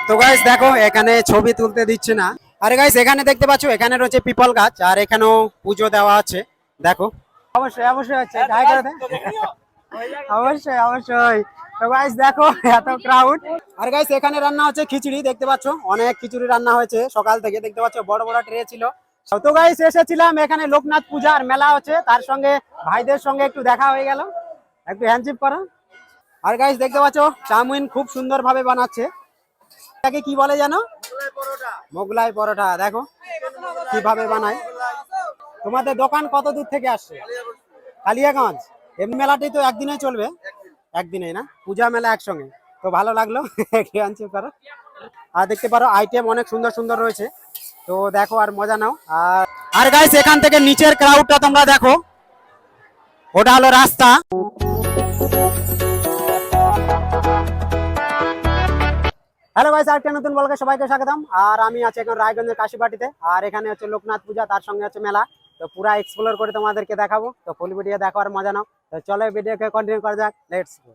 তো গাইস দেখো এখানে ছবি তুলতে দিচ্ছে না। আরে গাইস এখানে দেখতে পাচ্ছ এখানে রয়েছে পিপল গাছ আর এখানেও পুজো দেওয়া আছে। দেখো অবশ্যই অবশ্যই হচ্ছে গায়ে করে দে। অবশ্যই অবশ্যই। তো গাইস দেখো এত ক্রাউড। আর গাইস এখানে রান্না হচ্ছে খিচুড়ি, দেখতে পাচ্ছ অনেক খিচুড়ি রান্না হয়েছে সকাল থেকে, দেখতে পাচ্ছ বড় বড় ট্রে ছিল। তো গাইস এসেছিলাম এখানে লোকনাথ পূজার মেলা হচ্ছে, তার সঙ্গে ভাইদের সঙ্গে একটু দেখা হয়ে গেল, একটু হ্যান্ডশিপ করো। আর গাইস দেখতে পাচ্ছ চাউমিন খুব সুন্দর ভাবে বানাচ্ছে, এটাকে কি বলে জানো? মোগলাই পরোটা। দেখো কিভাবে বানায়। তোমাদের দোকান কত দূর থেকে আসছে? কালিয়াগঞ্জ। এমনি মেলাটি তো একদিনে চলবে? একদিনেই না, পূজা মেলা একসঙ্গে। তো ভালো লাগলো করো। আর দেখতে পারো আইটেম অনেক সুন্দর সুন্দর রয়েছে, তো দেখো আর মজা নাও। আর গাইস এখান থেকে নিচের ক্রাউডটা তোমরা দেখো, ওটা হলো রাস্তা। হ্যালো গাইস, আরেকটা নতুন ব্লগে সবাইকে স্বাগতম। আর আমি আছি এখন রায়গঞ্জের কাশীবাটিতে, আর এখানে হচ্ছে লোকনাথ পূজা, তার সঙ্গে হচ্ছে মেলা। তো পুরো এক্সপ্লোর করে তোমাদেরকে দেখাবো, তো ফুল ভিডিও দেখো আর মজা নাও। তো চলো ভিডিওকে কন্টিনিউ করা যাক, লেটস গো।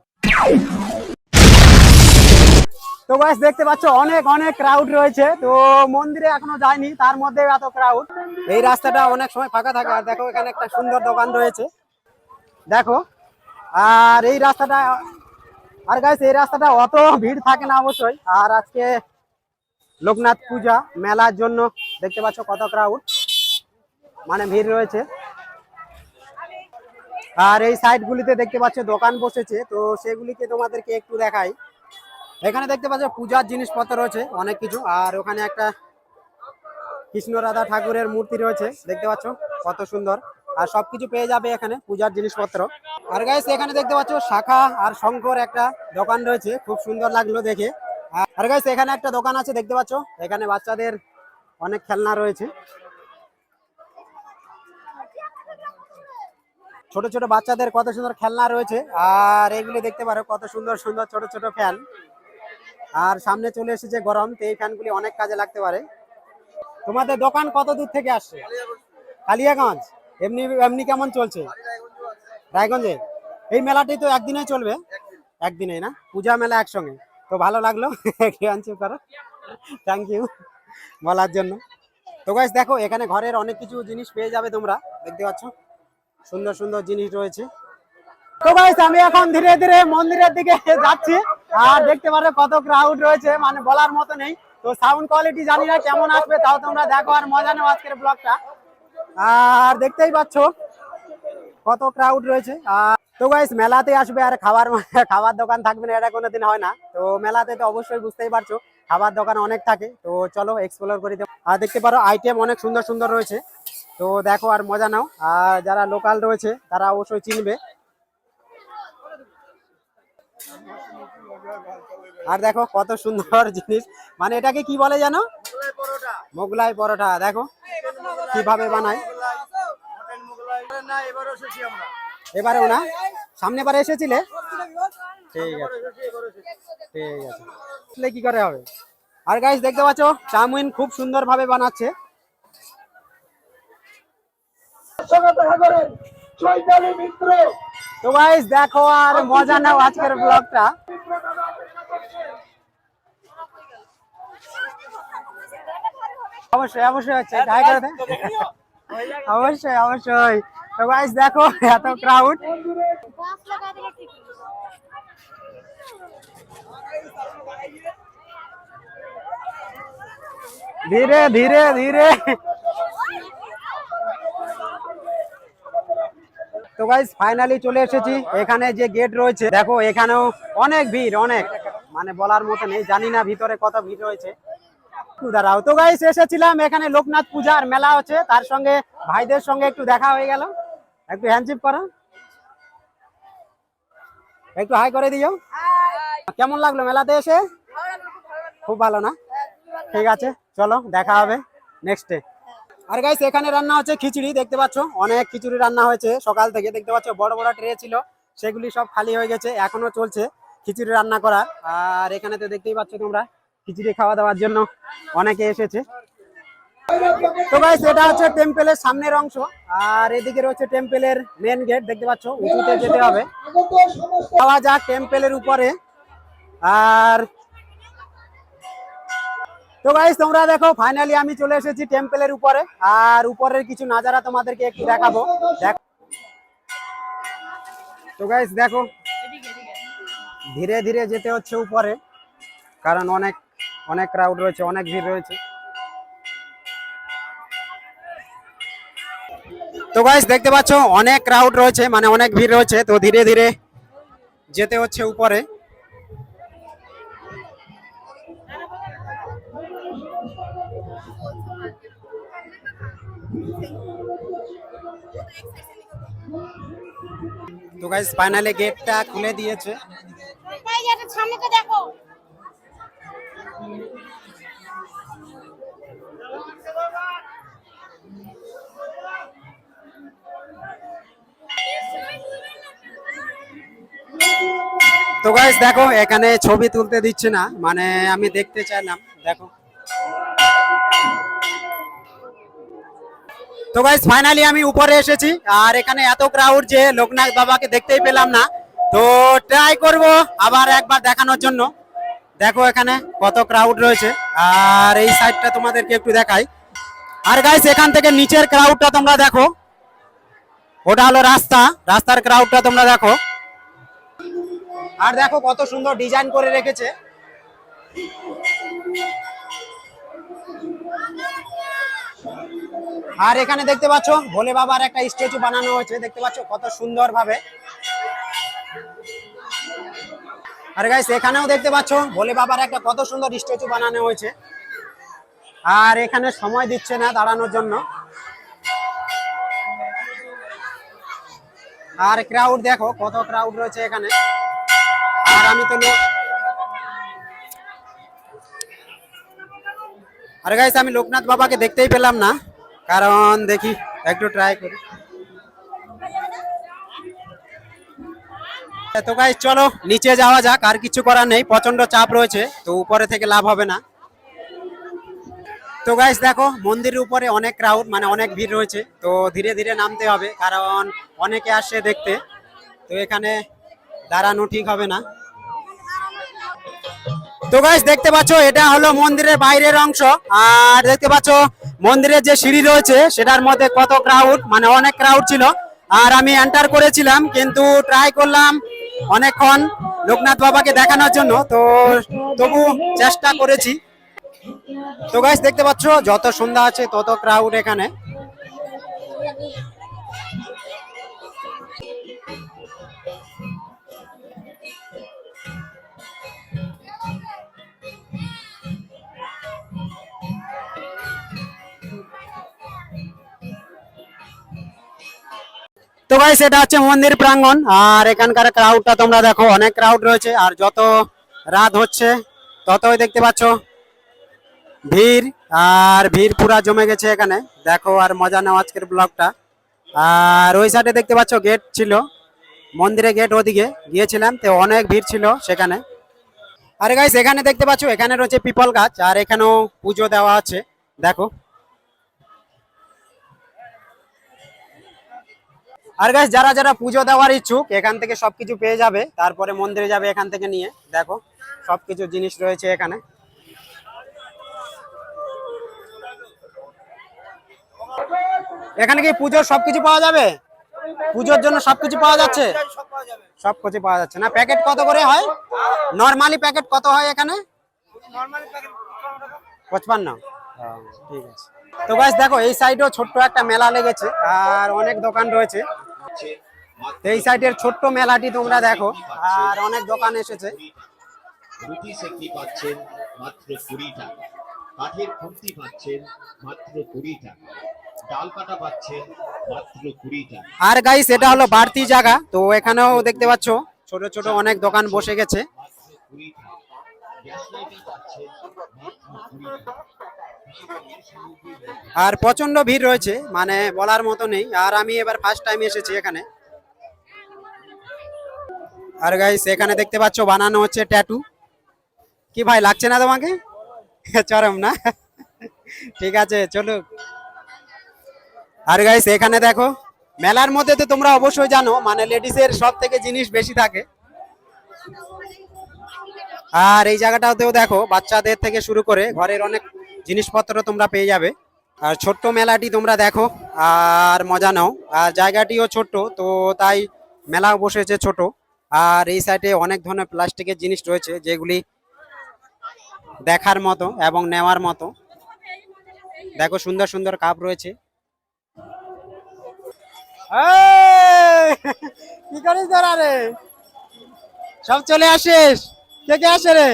তো গাইস দেখতে পাচ্ছ অনেক অনেক ক্রাউড রয়েছে, তো মন্দিরে এখনো যায়নি, তার মধ্যে এত ক্রাউড। এই রাস্তাটা অনেক সময় ফাঁকা থাকে। আর দেখো এখানে একটা সুন্দর দোকান রয়েছে, দেখো। আর এই রাস্তাটা, আর গাইস এই রাস্তাটা অত ভিড় থাকে না অবশ্যই। আর আজকে লোকনাথ পূজা মেলার জন্য দেখতে পাচ্ছ কত ক্রাউড, মানে ভিড় রয়েছে। আর এই সাইড গুলিতে দেখতে পাচ্ছ দোকান বসেছে, তো সেগুলিকে তোমাদেরকে একটু দেখাই। এখানে দেখতে পাচ্ছ পূজার জিনিসপত্র রয়েছে অনেক কিছু। আর ওখানে একটা কৃষ্ণ রাধা ঠাকুরের মূর্তি রয়েছে, দেখতে পাচ্ছ কত সুন্দর। আর সবকিছু পেয়ে যাবে এখানে পূজার জিনিসপত্র। আর গাইস এখানে দেখতে পাচ্ছ শাখা আর শঙ্কর একটা দোকান রয়েছে, খুব সুন্দর লাগলো দেখে। আর গাইস এখানে একটা দোকান আছে, দেখতে পাচ্ছ এখানে বাচ্চাদের অনেক খেলনা রয়েছে, ছোট ছোট বাচ্চাদের কত সুন্দর খেলনা রয়েছে। আর এগুলি দেখতে পারো কত সুন্দর সুন্দর ছোট ছোট ফ্যান। আর সামনে চলে এসেছে গরম, তো এই ফ্যানগুলি অনেক কাজে লাগতে পারে। তোমাদের দোকান কত দূর থেকে আসছে? কালিয়াগঞ্জ। এমনি এমনি কেমন চলছে রায়গঞ্জে? এই মেলাটি তো একদিনে চলবে? একদিনে না, পূজা মেলা একসঙ্গে। তো ভালো লাগলো করো, থ্যাংক ইউ বলার জন্য। তো গাইস দেখো এখানে ঘরের অনেক কিছু জিনিস পেয়ে যাবে তোমরা, দেখতে পাচ্ছ সুন্দর সুন্দর জিনিস রয়েছে। তো গাইস আমি এখন ধীরে ধীরে মন্দিরের দিকে যাচ্ছি। আর দেখতে পারো কত ক্রাউড রয়েছে, মানে বলার মতো নেই। তো সাউন্ড কোয়ালিটি জানি না কেমন আসবে, তাও তোমরা দেখো আর মজা নাও আজকের ব্লগটা। আর দেখতেই পাচ্ছ কত ক্রাউড রয়েছে। তো গাইস মেলাতে আসবে আর খাবার খাবার দোকান থাকবে না এটা কোনোদিন হয় না। তো মেলাতে তো অবশ্যই বুঝতেই পারছো খাবার দোকান অনেক থাকে। তো চলো এক্সপ্লোর করি। আর দেখতে পারো আইটেম অনেক সুন্দর সুন্দর রয়েছে, তো দেখো আর মজা নাও। আর যারা লোকাল রয়েছে তারা অবশ্যই চিনবে। আর দেখো কত সুন্দর জিনিস, মানে এটাকে কি বলে জানো? মোগলাই পরোটা। দেখো কিভাবে বানায়। এবারেও না, সামনে বারে এসেছিলে? ঠিক আছে ঠিক আছে, কি করে হবে। আর গাইস দেখতে পাচ্ছ চাউমিন খুব সুন্দর ভাবে বানাচ্ছে। তো গাইস দেখো আর মজা নাও আজকের ব্লগটা। অবশ্যই অবশ্যই হচ্ছে গায়ে করে দে। অবশ্যই অবশ্যই। তো গাইস দেখো এত ক্রাউড। ধীরে ধীরে ধীরে। তো গাইস ফাইনালি চলে এসেছি। এখানে যে গেট রয়েছে দেখো, এখানেও অনেক ভিড়, অনেক, মানে বলার মতো নেই। জানি না ভিতরে কত ভিড় রয়েছে, দাঁড়াও। তো গাইস এসেছিলাম এখানে লোকনাথ পূজার মেলা হচ্ছে, তার সঙ্গে ভাইদের সঙ্গে একটু দেখা হয়ে গেল, একটু হ্যান্ডশিপ করো, একটু হাই করে দিও। কেমন লাগলো মেলাতে এসে? খুব ভালো না? ঠিক আছে চলো দেখা হবে নেক্সটে। আর গাইস এখানে রান্না হচ্ছে খিচুড়ি, দেখতে পাচ্ছ অনেক খিচুড়ি রান্না হয়েছে সকাল থেকে, দেখতে পাচ্ছ বড় বড় ট্রে ছিল, সেগুলি সব খালি হয়ে গেছে, এখনো চলছে খিচুড়ি রান্না করা। আর এখানে তো দেখতেই পাচ্ছ তোমরা খিচুড়ি খাওয়া দাওয়ার জন্য অনেকে এসেছে। তো গাইস এটা হচ্ছে টেম্পলের সামনের অংশ, আর এদিকে রয়েছে টেম্পলের মেন গেট, দেখতে পাচ্ছ উঁচুতে যেতে হবে। যাওয়া যাক টেম্পলের উপরে। আর তো গাইস তোমরা দেখো ফাইনালি আমি চলে এসেছি টেম্পলের উপরে, আর উপরের কিছু নাজারা তোমাদেরকে একটু দেখাবো। দেখো তো গাইস দেখো ধীরে ধীরে যেতে হচ্ছে উপরে, কারণ অনেক অনেক ক্রাউড রয়েছে, অনেক ভিড় রয়েছে। তো গাইস দেখতে পাচ্ছ অনেক ক্রাউড রয়েছে, মানে অনেক ভিড় রয়েছে, তো ধীরে ধীরে যেতে হচ্ছে উপরে। তো গাইস ফাইনালি গেটটা খুলে দিয়েছে। সামনে তো দেখো। তো গাইস দেখো এখানে ছবি তুলতে দিচ্ছে না, মানে আমি দেখতে চাইলাম। দেখো তো গাইস ফাইনালি আমি উপরে এসেছি, আর এখানে এত ক্রাউড যে লোকনাথ বাবাকে দেখতেই পেলাম না। তো ট্রাই করব আবার একবার দেখানোর জন্য। দেখো এখানে কত ক্রাউড রয়েছে, আর এই সাইডটা তোমাদেরকে একটু দেখাই। আর গাইস এখান থেকে নিচের ক্রাউডটা তোমরা দেখো, ওটা হলো রাস্তা, রাস্তার ক্রাউডটা তোমরা দেখো। আর দেখো কত সুন্দর ডিজাইন করে রেখেছে। আর এখানে দেখতে পাচ্ছ ভোলে বাবার একটা স্ট্যাচু বানানো হয়েছে, দেখতে পাচ্ছ কত সুন্দর ভাবে। আর গাইস এখানেও দেখতে পাচ্ছ ভোলে বাবার একটা কত সুন্দর স্ট্যাচু বানানো হয়েছে। আর এখানে সময় দিচ্ছে না দাঁড়ানোর জন্য। আর ক্রাউড দেখো কত ক্রাউড রয়েছে এখানে। আর আমি তো আরে গাইস আমি লোকনাথ বাবাকে দেখতেই পেলাম না, কারণ দেখি একটু ট্রাই করি। তো গাইস চলো নিচে যাওয়া যাক, আর কিছু করার নেই, প্রচন্ড চাপ রয়েছে, তো উপরে থেকে লাভ হবে না। তো গাইস দেখো মন্দিরের উপরে অনেক ক্রাউড, মানে অনেক ভিড় রয়েছে, তো ধীরে ধীরে নামতে হবে, কারণ অনেকে আসছে দেখতে, তো এখানে দাঁড়ানো ঠিক হবে না। তো গাইস দেখতে পাচ্ছ এটা হলো মন্দিরের বাইরের অংশ, আর দেখতে পাচ্ছ মন্দিরের যে সিঁড়ি রয়েছে সেটার মধ্যে কত ক্রাউড, মানে অনেক ক্রাউড ছিল। আর আমি এন্টার করেছিলাম, কিন্তু ট্রাই করলাম অনেকক্ষণ লোকনাথ বাবাকে দেখানোর জন্য, তো তবু চেষ্টা করেছি। তো গাইস দেখতে পাচ্ছ যত সন্ধ্যা আছে তত ক্রাউড এখানে। তো গাইস এটা হচ্ছে মন্দির প্রাঙ্গণ, আর এখানকার ক্রাউডটা তোমরা দেখো, অনেক ক্রাউড রয়েছে, আর যত রাত হচ্ছে ততই দেখতে পাচ্ছ ভিড়, আর ভিড় পুরা জমে গেছে এখানে। দেখো আর মজা নাও আজকের ব্লগটা। আর ওই সাইডে দেখতে পাচ্ছ গেট ছিল, মন্দিরে গেট, ওদিকে গিয়েছিলাম, তো অনেক ভিড় ছিল সেখানে। আরে গাইস এখানে দেখতে পাচ্ছ এখানে রয়েছে পিপল গাছ, আর এখানেও পুজো দেওয়া আছে দেখো। আর গাইস যারা যারা পুজো দেওয়ার ইচ্ছুক এখান থেকে সবকিছু পেয়ে যাবে, তারপরে মন্দিরে যাবে এখান থেকে নিয়ে। দেখো সবকিছু জিনিস রয়েছে এখানে। এখানে কি পুজোর সবকিছু পাওয়া যাবে? পুজোর জন্য সবকিছু পাওয়া যাচ্ছে? সবকিছু পাওয়া যাচ্ছে না? প্যাকেট কত করে হয়? নরমালি প্যাকেট কত হয় এখানে? 55। ঠিক আছে। তো গাইস দেখো এই সাইডেও ছোট্ট একটা মেলা লেগেছে, আর অনেক দোকান রয়েছে। এই সাইডের ছোট্ট মেলাটি তোমরা দেখো, আর অনেক দোকান এসেছে। রুটি সেকি পাচ্ছেন মাত্র 20 টাকা, কাঠের খুন্তি পাচ্ছেন মাত্র 20 টাকা, ডাল কাটা পাচ্ছেন মাত্র 20 টাকা। আর গাইস এটা হলো বাড়তি জায়গা, তো এখানেও দেখতে পাচ্ছ ছোট ছোট অনেক দোকান বসে গেছে। আর প্রচন্ড ভিড় রয়েছে, মানে বলার মতো নেই। আর আমি এবার ফার্স্ট টাইম এসেছি এখানে। আর গাইস এখানে দেখতে পাচ্ছ বানানো হচ্ছে ট্যাটু। কি ভাই লাগছে না তোমাকে? চরম না? ঠিক আছে চলো। আর গাইস এখানে দেখো মেলার মধ্যে তো তোমরা অবশ্যই জানো, মানে লেডিসের সব থেকে জিনিস বেশি থাকে। আর এই জায়গাটাতেও দেখো বাচ্চাদের থেকে শুরু করে ঘরের অনেক জিনিসপত্র তোমরা পেয়ে যাবে। আর ছোট্ট মেলাটি তোমরা দেখো আর মজা নাও। আর জায়গাটিও ছোট্ট, তো তাই মেলাও বসেছে ছোট। আর এই সাইডে অনেক ধরনের প্লাস্টিকের জিনিস রয়েছে যেগুলি দেখার মতো এবং নেওয়ার মতো। দেখো সুন্দর সুন্দর কাপ রয়েছে। এই, কি করিস তোরা রে? সব চলে আসিস? কে কে আসে রে?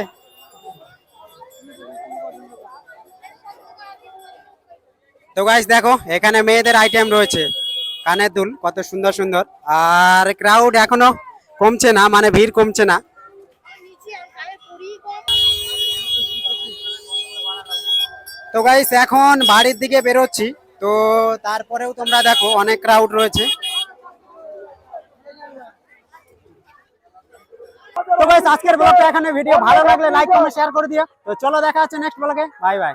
তো গাইস দেখো এখানে মেয়েদের আইটেম রয়েছে, কানের দুল কত সুন্দর সুন্দর। আর ক্রাউড এখনো কমছে না, মানে ভিড় কমছে না। তো গাইস এখন বাড়ির দিকে বেরোচ্ছি, তো তারপরেও তোমরা দেখো অনেক ক্রাউড রয়েছে। তো গাইস আজকের ব্লগটা এখানে, ভিডিও ভালো লাগলে লাইক কমেন্ট শেয়ার করে দিও। তো চলো দেখা হচ্ছে নেক্সট ব্লগে, বাই বাই।